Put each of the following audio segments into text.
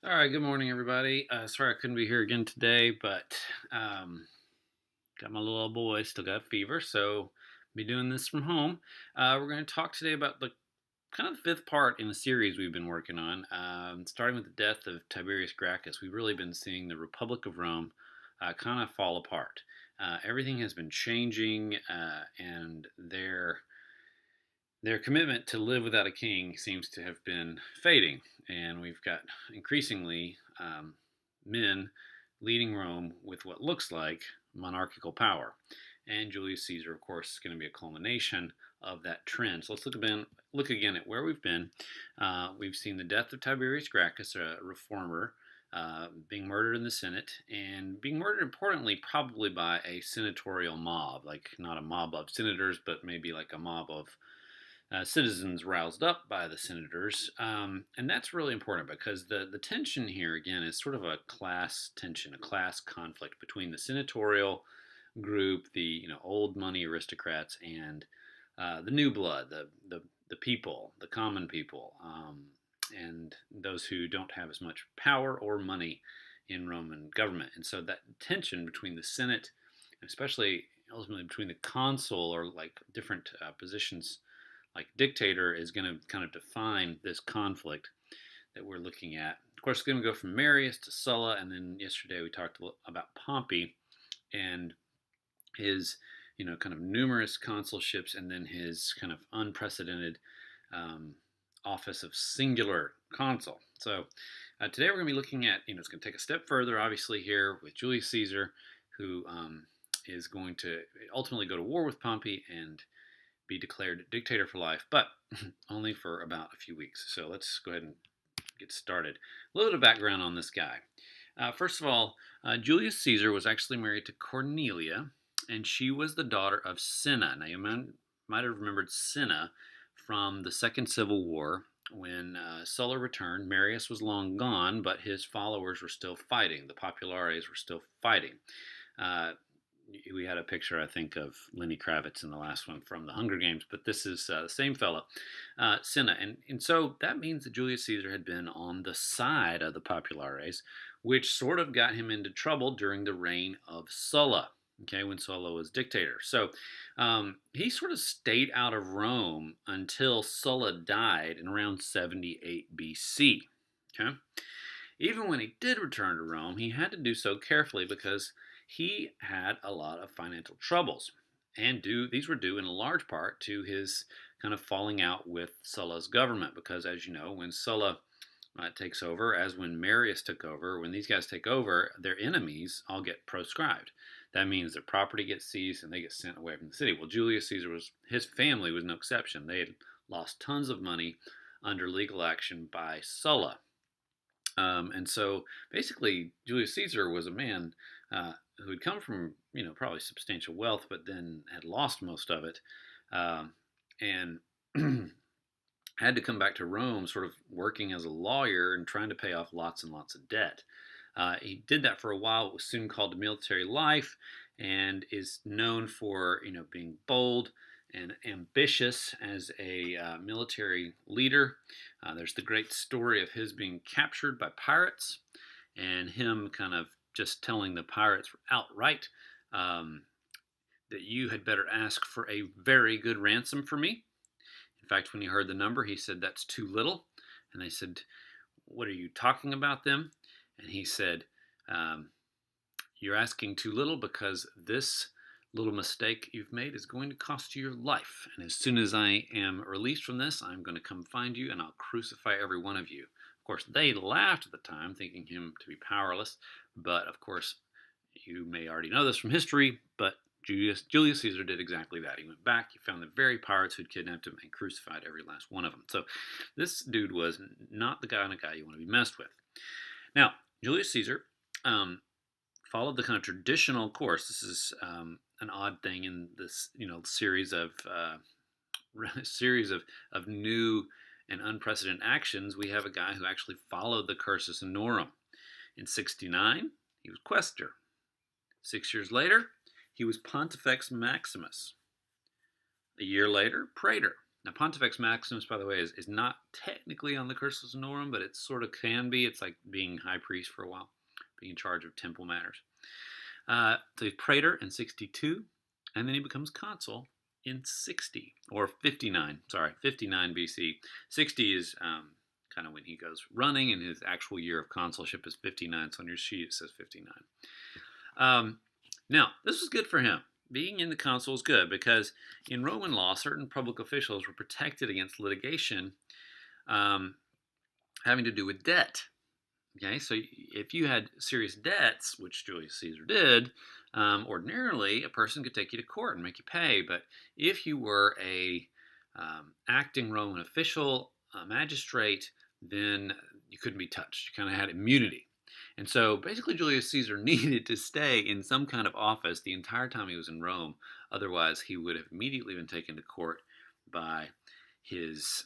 All right, good morning, everybody. Sorry I couldn't be here again today, but got my little boy, still got fever, so be doing this from home. We're going to talk today about the kind of the fifth part in the series we've been working on, starting with the death of Tiberius Gracchus. We've really been seeing the Republic of Rome kind of fall apart. Everything has been changing, and their commitment to live without a king seems to have been fading, and we've got increasingly men leading Rome with what looks like monarchical power. And Julius Caesar, of course, is going to be a culmination of that trend. So let's look again at where we've been. We've seen the death of Tiberius Gracchus, a reformer, being murdered in the Senate, and being murdered, importantly, probably by a senatorial mob, like not a mob of senators, but maybe like a mob of citizens roused up by the senators. And that's really important because the tension here, again, is sort of a class tension, a class conflict between the senatorial group, the old money aristocrats, and the new blood, the people, the common people, and those who don't have as much power or money in Roman government. And so that tension between the Senate, and especially ultimately between the consul or like different positions like dictator, is going to kind of define this conflict that we're looking at. Of course, it's going to go from Marius to Sulla, and then yesterday we talked about Pompey and his, kind of numerous consulships, and then his kind of unprecedented office of singular consul. So today we're going to be looking at, it's going to take a step further, obviously, here with Julius Caesar, who is going to ultimately go to war with Pompey and be declared dictator for life, but only for about a few weeks. So let's go ahead and get started. A little bit of background on this guy. First of all, Julius Caesar was actually married to Cornelia, and she was the daughter of Cinna. Now, you might have remembered Cinna from the Second Civil War. When Sulla returned, Marius was long gone, but his followers were still fighting. The populares were still fighting. We had a picture, I think, of Lenny Kravitz in the last one from the Hunger Games, but this is the same fellow, Cinna. And so that means that Julius Caesar had been on the side of the populares, which sort of got him into trouble during the reign of Sulla, okay, when Sulla was dictator. So he sort of stayed out of Rome until Sulla died in around 78 BC, okay? Even when he did return to Rome, he had to do so carefully because he had a lot of financial troubles, and these were due in a large part to his kind of falling out with Sulla's government. Because, as you know, when Sulla takes over, as when Marius took over, when these guys take over, their enemies all get proscribed. That means their property gets seized and they get sent away from the city. Well, Julius Caesar his family was no exception. They had lost tons of money under legal action by Sulla. And so basically, Julius Caesar was a man who had come from, probably substantial wealth, but then had lost most of it, and had to come back to Rome, sort of working as a lawyer and trying to pay off lots and lots of debt. He did that for a while. It was soon called the military life, and is known for, being bold and ambitious as a military leader. There's the great story of his being captured by pirates and him kind of just telling the pirates outright that you had better ask for a very good ransom for me. In fact, when he heard the number, he said, "That's too little." And they said, "What are you talking about then?" And he said, "You're asking too little because this little mistake you've made is going to cost you your life. And as soon as I am released from this, I'm going to come find you and I'll crucify every one of you." Of course, they laughed at the time, thinking him to be powerless. But of course, you may already know this from history, but Julius Caesar did exactly that. He went back, he found the very pirates who'd kidnapped him and crucified every last one of them. So this dude was not the kind of guy you want to be messed with. Now, Julius Caesar followed the kind of traditional course. This is an odd thing in this, series of new and unprecedented actions. We have a guy who actually followed the cursus honorum. In 69, he was quaestor. 6 years later, he was Pontifex Maximus. A year later, praetor. Now, Pontifex Maximus, by the way, is not technically on the Cursus Honorum, but it sort of can be. It's like being high priest for a while, being in charge of temple matters. So he's praetor in 62, and then he becomes consul in 60, or 59, 59 BC. 60 is kind of when he goes running, and his actual year of consulship is 59, so on your sheet it says 59. Now, this was good for him. Being in the consul is good because in Roman law, certain public officials were protected against litigation having to do with debt. Okay, so if you had serious debts, which Julius Caesar did, ordinarily a person could take you to court and make you pay. But if you were a acting Roman official, a magistrate, then you couldn't be touched. You kind of had immunity. And so basically Julius Caesar needed to stay in some kind of office the entire time he was in Rome. Otherwise, he would have immediately been taken to court by his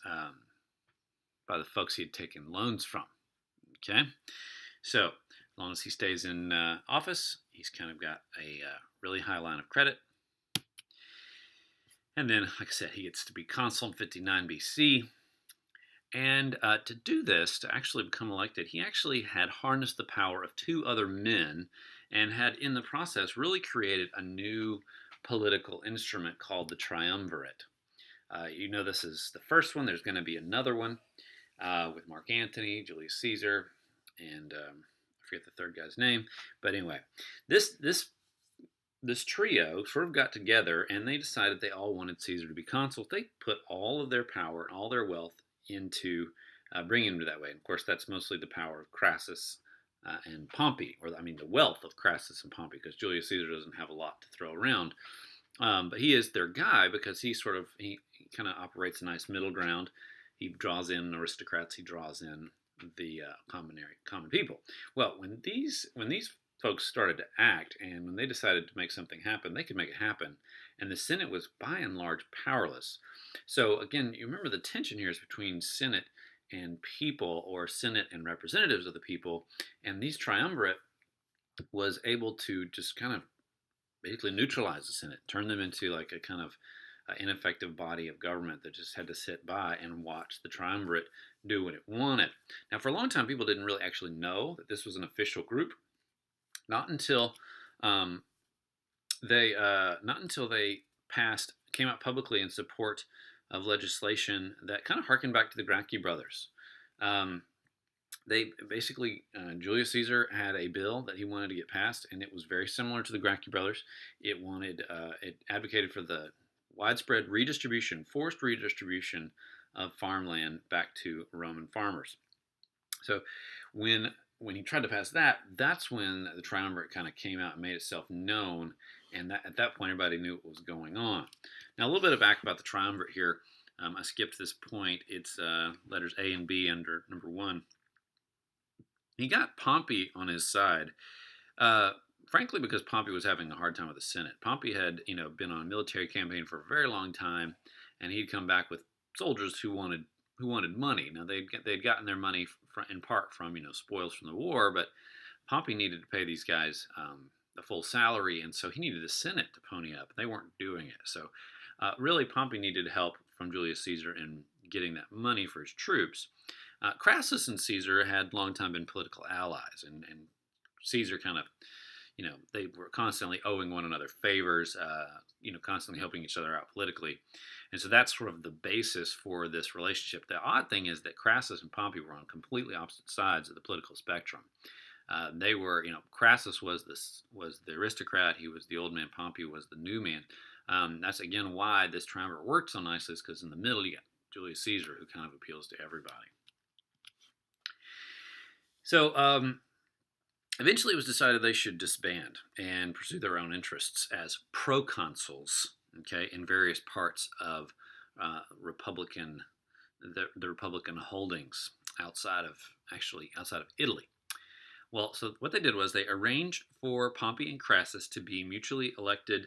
by the folks he had taken loans from. Okay, so as long as he stays in office, he's kind of got a really high line of credit. And then, like I said, he gets to be consul in 59 BC. And to do this, to actually become elected, he actually had harnessed the power of two other men and had, in the process, really created a new political instrument called the triumvirate. You know this is the first one. There's going to be another one with Mark Antony, Julius Caesar, and I forget the third guy's name. But anyway, this trio sort of got together, and they decided they all wanted Caesar to be consul. They put all of their power and all their wealth into bringing him to that way. And of course, that's mostly the power of Crassus and Pompey, or I mean the wealth of Crassus and Pompey, because Julius Caesar doesn't have a lot to throw around. But he is their guy because he kind of operates a nice middle ground. He draws in aristocrats. He draws in the common people. Well, when these folks started to act, and when they decided to make something happen, they could make it happen. And the Senate was by and large powerless. So again, you remember the tension here is between Senate and people, or Senate and representatives of the people. And these triumvirate was able to just kind of basically neutralize the Senate, turn them into like a kind of ineffective body of government that just had to sit by and watch the triumvirate do what it wanted. Now, for a long time, people didn't really actually know that this was an official group. Not until they came out publicly in support of legislation that kind of harkened back to the Gracchi brothers. They basically, Julius Caesar had a bill that he wanted to get passed, and it was very similar to the Gracchi brothers. It advocated for the widespread redistribution, forced redistribution of farmland back to Roman farmers. So when he tried to pass that, that's when the triumvirate kind of came out and made itself known, and at that point everybody knew what was going on. Now, a little bit of back about the triumvirate here. I skipped this point. It's letters A and B under number 1. He got Pompey on his side, frankly, because Pompey was having a hard time with the Senate. Pompey had, been on a military campaign for a very long time, and he'd come back with soldiers who wanted money. Now, they'd gotten their money in part from, spoils from the war, but Pompey needed to pay these guys the full salary, and so he needed the Senate to pony up. They weren't doing it. So really, Pompey needed help from Julius Caesar in getting that money for his troops. Crassus and Caesar had long time been political allies, and Caesar kind of, they were constantly owing one another favors, constantly helping each other out politically. And so that's sort of the basis for this relationship. The odd thing is that Crassus and Pompey were on completely opposite sides of the political spectrum. They were, Crassus was the aristocrat. He was the old man. Pompey was the new man. That's, again, why this triumvirate worked so nicely, is because in the middle you got Julius Caesar, who kind of appeals to everybody. So eventually it was decided they should disband and pursue their own interests as proconsuls, okay, in various parts of the Republican holdings outside of Italy. Well, so what they did was they arranged for Pompey and Crassus to be mutually elected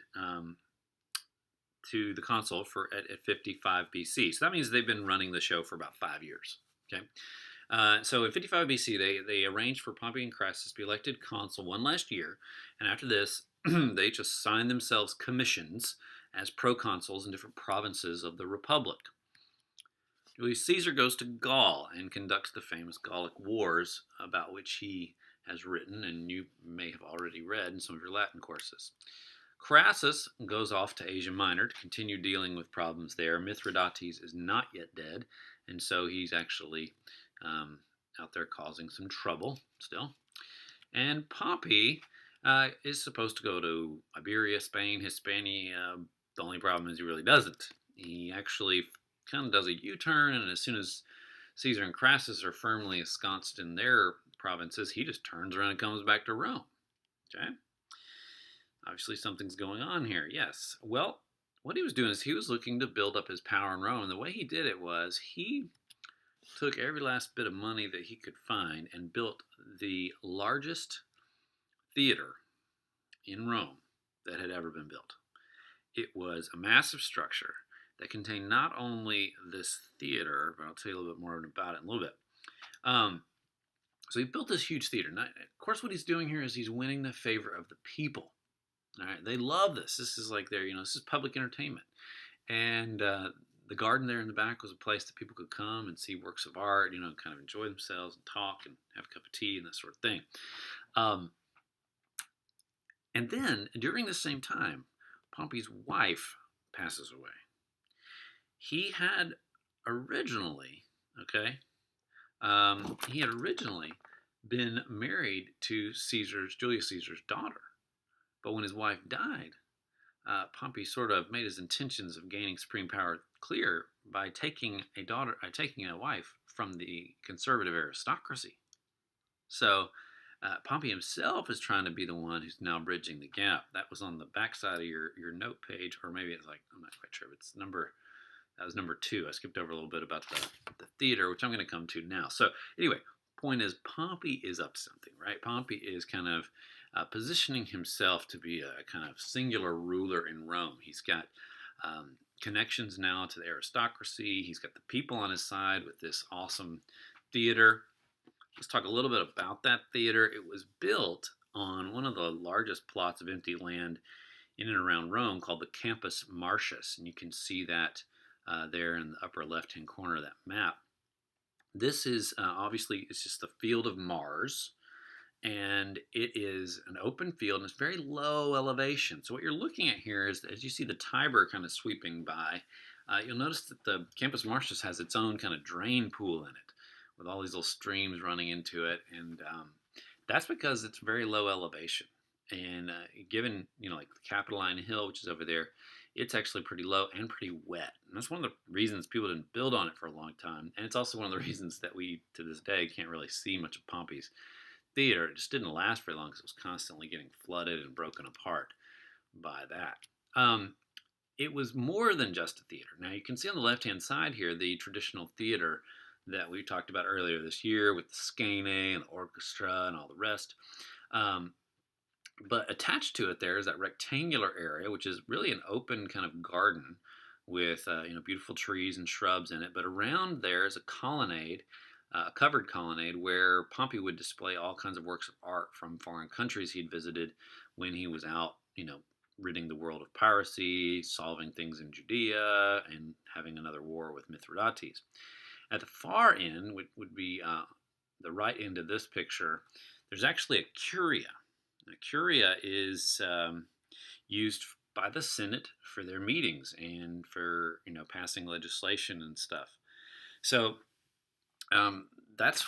to the consul at 55 BC. So that means they've been running the show for about 5 years. Okay. So in 55 BC, they arranged for Pompey and Crassus to be elected consul one last year, and after this, they each assigned themselves commissions as proconsuls in different provinces of the Republic. Julius Caesar goes to Gaul and conducts the famous Gallic Wars, about which he has written and you may have already read in some of your Latin courses. Crassus goes off to Asia Minor to continue dealing with problems there. Mithridates is not yet dead, and so he's actually out there causing some trouble still. And Pompey is supposed to go to Iberia, Spain, Hispania. The only problem is he really doesn't. He actually kind of does a U-turn, and as soon as Caesar and Crassus are firmly ensconced in their provinces, he just turns around and comes back to Rome. Okay? Obviously, something's going on here. Yes. Well, what he was doing is he was looking to build up his power in Rome, and the way he did it was he took every last bit of money that he could find and built the largest theater in Rome that had ever been built. It was a massive structure that contained not only this theater, but I'll tell you a little bit more about it in a little bit. So he built this huge theater. Now, of course, what he's doing here is he's winning the favor of the people. All right, they love this. This is like this is public entertainment, and the garden there in the back was a place that people could come and see works of art, kind of enjoy themselves and talk and have a cup of tea and that sort of thing. And then during the same time, Pompey's wife passes away. He had originally, been married to Julius Caesar's daughter. But when his wife died, Pompey sort of made his intentions of gaining supreme power clear by taking a wife from the conservative aristocracy. So Pompey himself is trying to be the one who's now bridging the gap. That was on the backside of your note page, or maybe it's I'm not quite sure. That was number 2. I skipped over a little bit about the theater, which I'm going to come to now. So anyway, point is Pompey is up to something, right? Pompey is kind of positioning himself to be a kind of singular ruler in Rome. He's got connections now to the aristocracy. He's got the people on his side with this awesome theater. Let's talk a little bit about that theater. It was built on one of the largest plots of empty land in and around Rome called the Campus Martius, and you can see that there in the upper left-hand corner of that map. This is obviously, it's just the field of Mars, and it is an open field, and it's very low elevation. So what you're looking at here is, as you see the Tiber kind of sweeping by, you'll notice that the Campus Martius has its own kind of drain pool in it, with all these little streams running into it, and that's because it's very low elevation. And given, like the Capitoline Hill, which is over there, it's actually pretty low and pretty wet. And that's one of the reasons people didn't build on it for a long time. And it's also one of the reasons that we, to this day, can't really see much of Pompey's theater. It just didn't last very long because it was constantly getting flooded and broken apart by that. It was more than just a theater. Now, you can see on the left-hand side here the traditional theater that we talked about earlier this year with the scene and the orchestra and all the rest. But attached to it there is that rectangular area, which is really an open kind of garden with beautiful trees and shrubs in it. But around there is a colonnade, a covered colonnade, where Pompey would display all kinds of works of art from foreign countries he'd visited when he was out, ridding the world of piracy, solving things in Judea, and having another war with Mithridates. At the far end would be the right end of this picture. There's actually a curia. A curia is used by the Senate for their meetings and for passing legislation and stuff. So this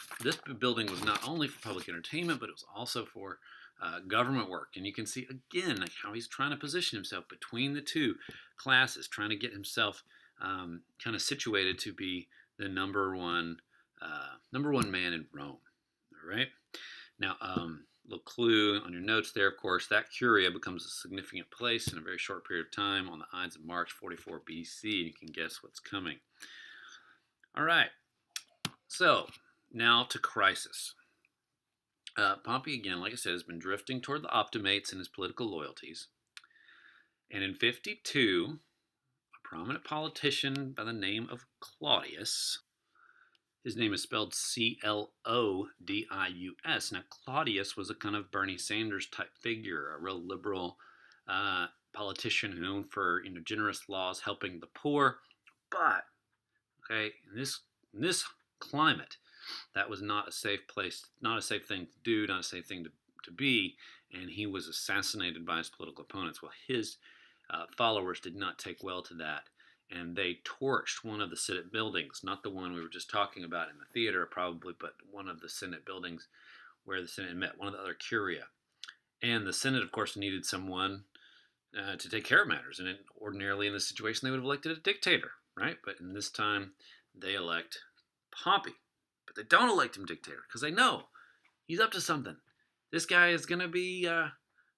building was not only for public entertainment, but it was also for government work. And you can see again how he's trying to position himself between the two classes, trying to get himself kind of situated to be the number one man in Rome. All right. Now, little clue on your notes there, of course, that curia becomes a significant place in a very short period of time on the Ides of March 44 BC. You can guess what's coming. All right. So now to crisis. Pompey, again, like I said, has been drifting toward the optimates in his political loyalties. And in 52, a prominent politician by the name of Claudius, his name is spelled Clodius. Now, Claudius was a kind of Bernie Sanders type figure, a real liberal politician known for generous laws helping the poor. But Okay, in this climate, that was not a safe place, not a safe thing to do, not a safe thing to be, and he was assassinated by his political opponents. Well, his followers did not take well to that, and they torched one of the Senate buildings, not the one we were just talking about in the theater, probably, but one of the Senate buildings where the Senate met, one of the other curia. And the Senate, of course, needed someone to take care of matters. And ordinarily in this situation, they would have elected a dictator, right? But in this time, they elect Pompey. But they don't elect him dictator because they know he's up to something. This guy is going to be,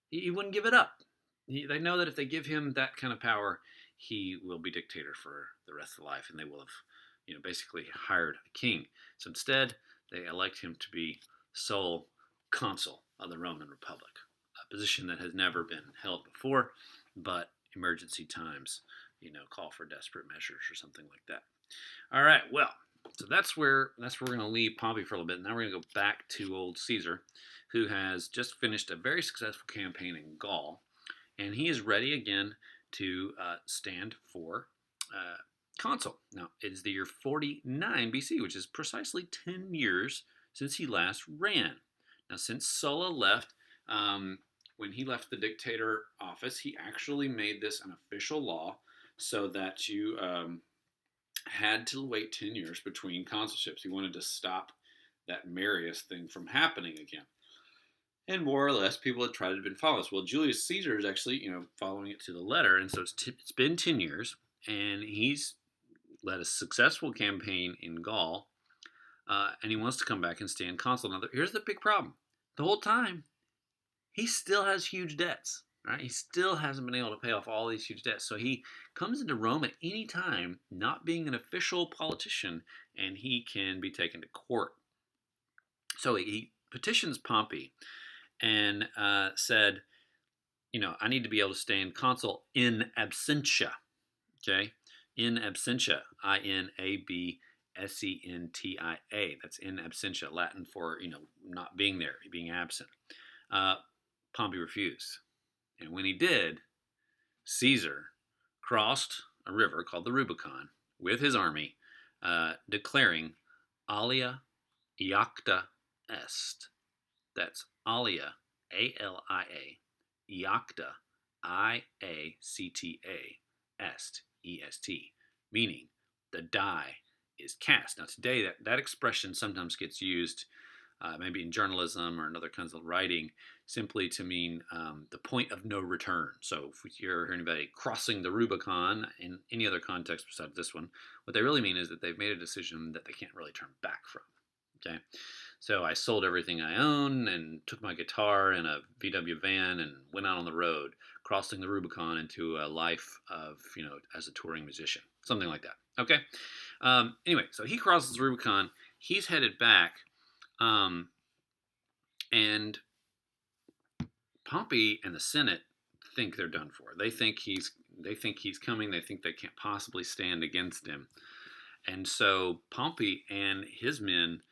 he wouldn't give it up. They know that if they give him that kind of power, he will be dictator for the rest of life, and they will have, basically hired a king. So instead, they elect him to be sole consul of the Roman Republic, a position that has never been held before, but emergency times, call for desperate measures or something like that. All right, well, so that's where we're going to leave Pompey for a little bit. Now we're going to go back to old Caesar, who has just finished a very successful campaign in Gaul, and he is ready again to stand for consul. Now, it is the year 49 BC, which is precisely 10 years since he last ran. Now, since Sulla left, when he left the dictator office, he actually made this an official law so that you had to wait 10 years between consulships. He wanted to stop that Marius thing from happening again. And more or less, people had tried to been following this. Well, Julius Caesar is actually, following it to the letter, and so it's been 10 years, and he's led a successful campaign in Gaul, and he wants to come back and stand consul. Now, here's the big problem. The whole time, he still has huge debts, right? He still hasn't been able to pay off all these huge debts. So he comes into Rome at any time, not being an official politician, and he can be taken to court. So he petitions Pompey and said, I need to be able to stand consul in absentia, okay? In absentia, INABSENTIA. That's in absentia, Latin for, not being there, being absent. Pompey refused. And when he did, Caesar crossed a river called the Rubicon with his army, declaring alia iacta est. That's alia, A-L-I-A, iacta, I-A-C-T-A, est, E-S-T, meaning the die is cast. Now today that expression sometimes gets used maybe in journalism or in other kinds of writing simply to mean the point of no return. So if you're hearing anybody crossing the Rubicon in any other context besides this one, what they really mean is that they've made a decision that they can't really turn back from. Okay, so I sold everything I own and took my guitar in a VW van and went out on the road, crossing the Rubicon into a life of, as a touring musician, something like that. Okay, anyway, so he crosses the Rubicon. He's headed back, and Pompey and the Senate think they're done for. They think he's coming. They think they can't possibly stand against him, and so Pompey and his men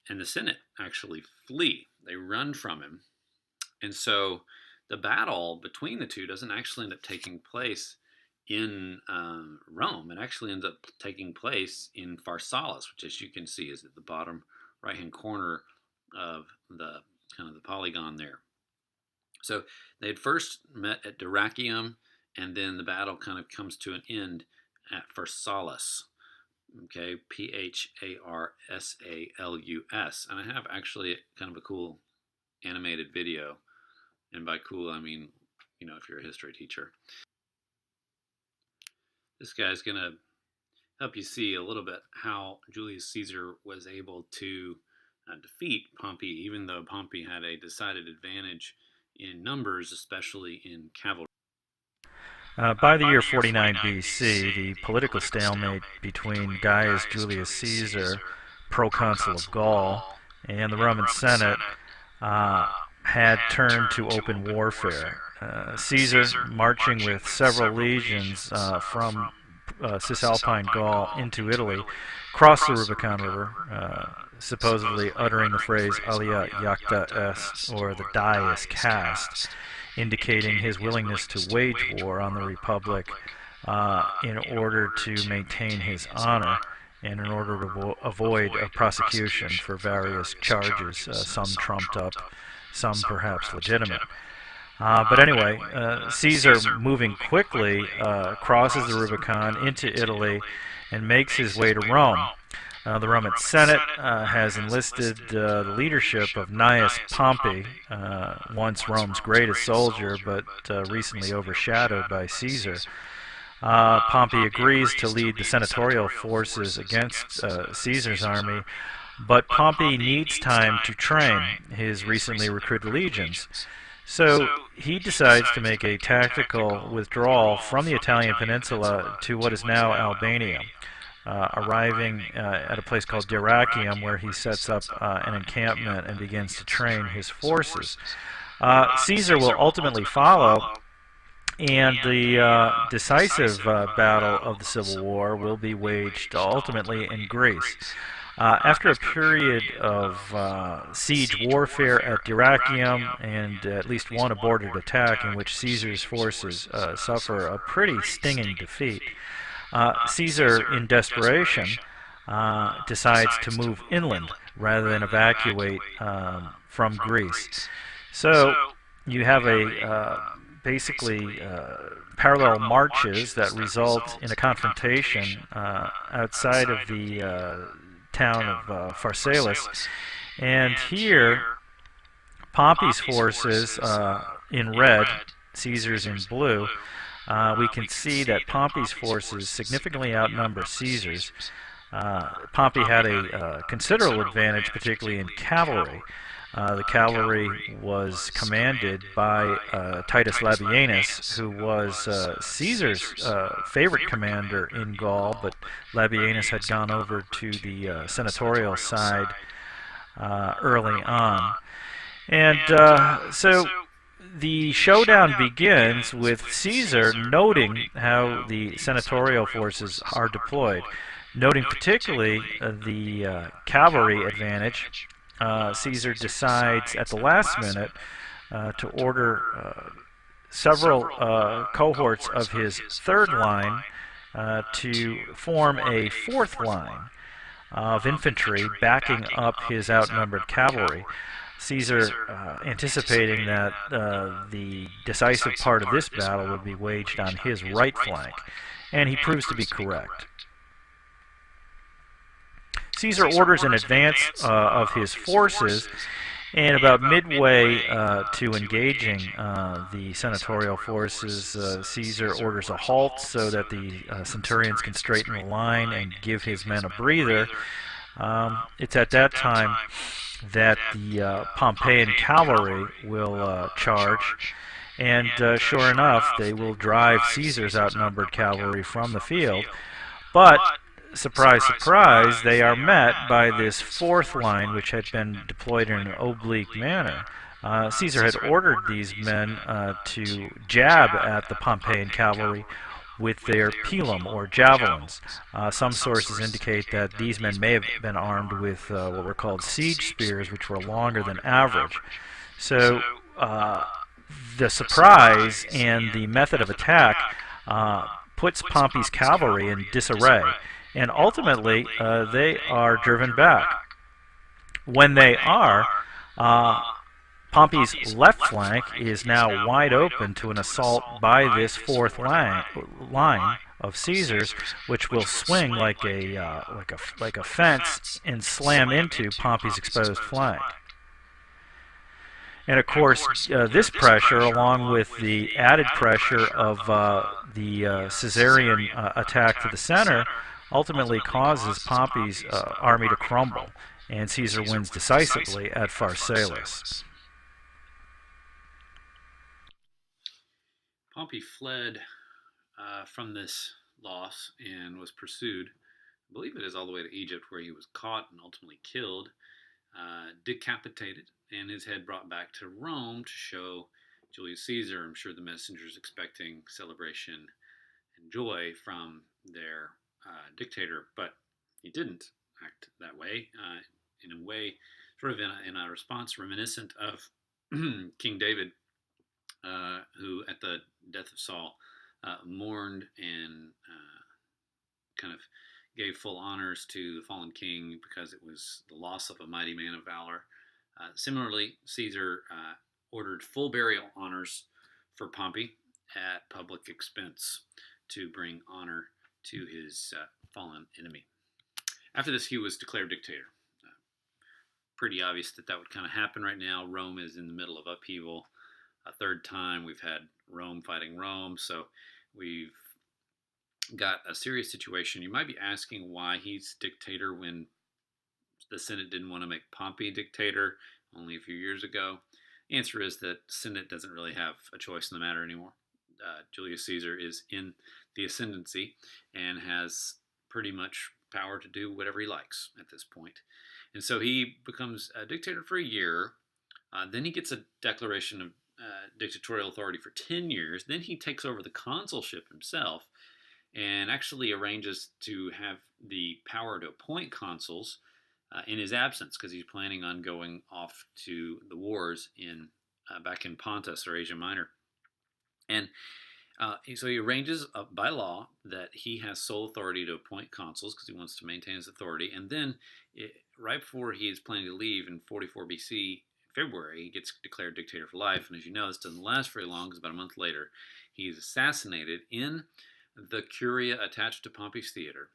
and the Senate actually flee. They run from him. And so the battle between the two doesn't actually end up taking place in Rome. It actually ends up taking place in Pharsalus, which, as you can see, is at the bottom right-hand corner of the kind of the polygon there. So they had first met at Dyrrhachium, and then the battle kind of comes to an end at Pharsalus. Okay, Pharsalus. And I have actually kind of a cool animated video. And by cool, I mean, if you're a history teacher. This guy's going to help you see a little bit how Julius Caesar was able to defeat Pompey, even though Pompey had a decided advantage in numbers, especially in cavalry. By the year 49 BC, the political stalemate between Gaius Julius Caesar, proconsul of Gaul, and the Roman Senate had turned to open warfare. Caesar, marching with several legions from Cisalpine Gaul into Italy, crossed the Rubicon River, supposedly uttering the phrase alia iacta est, or the die is cast, indicating his willingness to wage war on the Republic in order to maintain his honor and in order to avoid a prosecution for various charges, some trumped up, some perhaps legitimate. But anyway, Caesar, moving quickly, crosses the Rubicon into Italy and makes his way to Rome. The Roman Senate has enlisted the leadership of Gnaeus Pompey, once Rome's greatest soldier, but recently overshadowed by Caesar. Pompey agrees to lead the senatorial forces against Caesar's army, but Pompey needs time to train his recently recruited legions. So he decides to make a tactical withdrawal from the Italian peninsula to what is now Albania, arriving at a place called Dyrrhachium, where he sets up an encampment and begins to train his forces. Caesar will ultimately follow, and the decisive battle of the Civil War will be waged ultimately in Greece. After a period of siege warfare at Dyrrhachium and at least one aborted attack in which Caesar's forces suffer a pretty stinging defeat, Caesar, in desperation, decides to move inland rather than evacuate from Greece. So you have basically parallel marches that result in a confrontation outside of the town of Pharsalus. And here, Pompey's forces in red, Caesar's in blue, we can see that Pompey's forces significantly outnumber Caesar's. Pompey had a considerable advantage, particularly in cavalry. The cavalry was commanded by Titus Labienus, who was Caesar's favorite commander in Gaul, but Labienus had gone over to the senatorial side early on. And so the showdown begins with Caesar noting how the senatorial forces are deployed, noting particularly the cavalry advantage. Caesar decides at the last minute to order several cohorts of his third line to form a fourth line of infantry backing up his outnumbered cavalry. Caesar, anticipating that the decisive part of this battle would be waged on his right flank, and he proves to be correct. Caesar orders an advance of his forces, and about midway to engaging the senatorial forces, Caesar orders a halt so that the centurions can straighten the line and give his men a breather. It's at that time that the Pompeian cavalry will charge, and sure enough, they will drive Caesar's outnumbered cavalry from the field. But surprise, surprise, they are met by this fourth line, which had been deployed in an oblique manner. Caesar had ordered these men to jab at the Pompeian cavalry with their pilum, or javelins. Some sources indicate that these men may have been armed with what were called siege spears, which were longer than average. So the surprise and the method of attack puts Pompey's cavalry in disarray, and ultimately they are driven back. When they are, Pompey's left flank is now wide open to an assault by this fourth line of Caesar's, which will swing like a fence and slam into Pompey's exposed flank. And of course, this pressure, along with the added pressure of the Caesarian attack to the center, ultimately causes Pompey's army to crumble, and Caesar wins decisively at Pharsalus. Pompey fled from this loss and was pursued. I believe it is all the way to Egypt, where he was caught and ultimately killed, decapitated, and his head brought back to Rome to show Julius Caesar. I'm sure the messengers expecting celebration and joy from their dictator, but he didn't act that way. In a way, sort of in a response reminiscent of King David, who at the death of Saul mourned and kind of gave full honors to the fallen king because it was the loss of a mighty man of valor. Similarly, Caesar ordered full burial honors for Pompey at public expense to bring honor to his fallen enemy. After this, he was declared dictator. Pretty obvious that that would kind of happen right now. Rome is in the middle of upheaval. A third time we've had Rome fighting Rome, so we've got a serious situation. You might be asking why he's dictator when the Senate didn't want to make Pompey dictator only a few years ago. The answer is that the Senate doesn't really have a choice in the matter anymore. Julius Caesar is in the ascendancy and has pretty much power to do whatever he likes at this point. And so he becomes a dictator for a year. Then he gets a declaration of dictatorial authority for 10 years. Then he takes over the consulship himself and actually arranges to have the power to appoint consuls in his absence because he's planning on going off to the wars in back in Pontus or Asia Minor. And so he arranges by law that he has sole authority to appoint consuls because he wants to maintain his authority. And then right before he is planning to leave in 44 BC, February, he gets declared dictator for life. And as you know, this doesn't last very long because about a month later, he is assassinated in the Curia attached to Pompey's theater,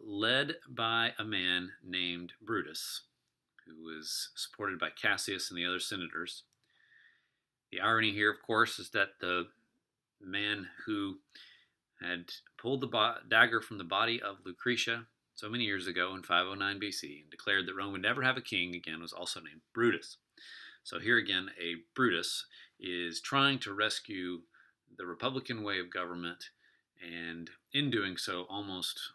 led by a man named Brutus, who was supported by Cassius and the other senators. The irony here, of course, is that the man who had pulled the dagger from the body of Lucretia so many years ago in 509 BC and declared that Rome would never have a king again was also named Brutus. So here again, a Brutus is trying to rescue the Republican way of government, and in doing so, almost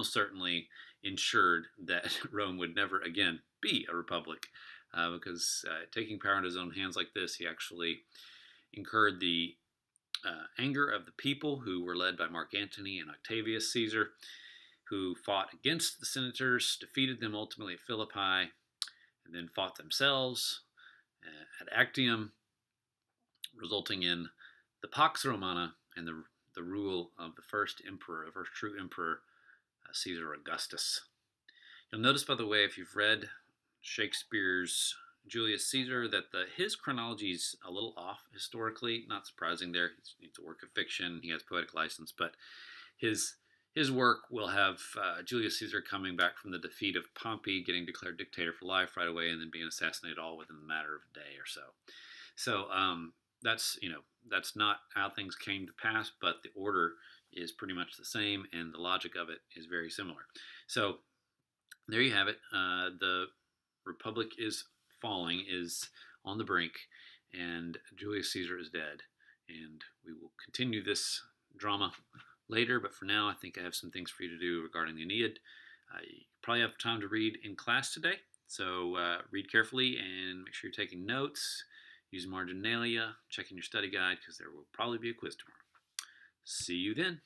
certainly ensured that Rome would never again be a republic, because taking power into his own hands like this, he actually incurred the anger of the people who were led by Mark Antony and Octavius Caesar, who fought against the senators, defeated them ultimately at Philippi, and then fought themselves at Actium, resulting in the Pax Romana and the rule of the first true emperor, Caesar Augustus. You'll notice, by the way, if you've read Shakespeare's Julius Caesar, that his chronology is a little off historically. Not surprising there. It's a work of fiction. He has poetic license, but his work will have Julius Caesar coming back from the defeat of Pompey, getting declared dictator for life right away, and then being assassinated all within the matter of a day or so. So that's not how things came to pass, but the order is pretty much the same, and the logic of it is very similar. So there you have it. The Republic is falling, is on the brink, and Julius Caesar is dead. And we will continue this drama later, but for now, I think I have some things for you to do regarding the Aeneid. You probably have time to read in class today, so read carefully and make sure you're taking notes. Use marginalia, checking your study guide, because there will probably be a quiz tomorrow. See you then.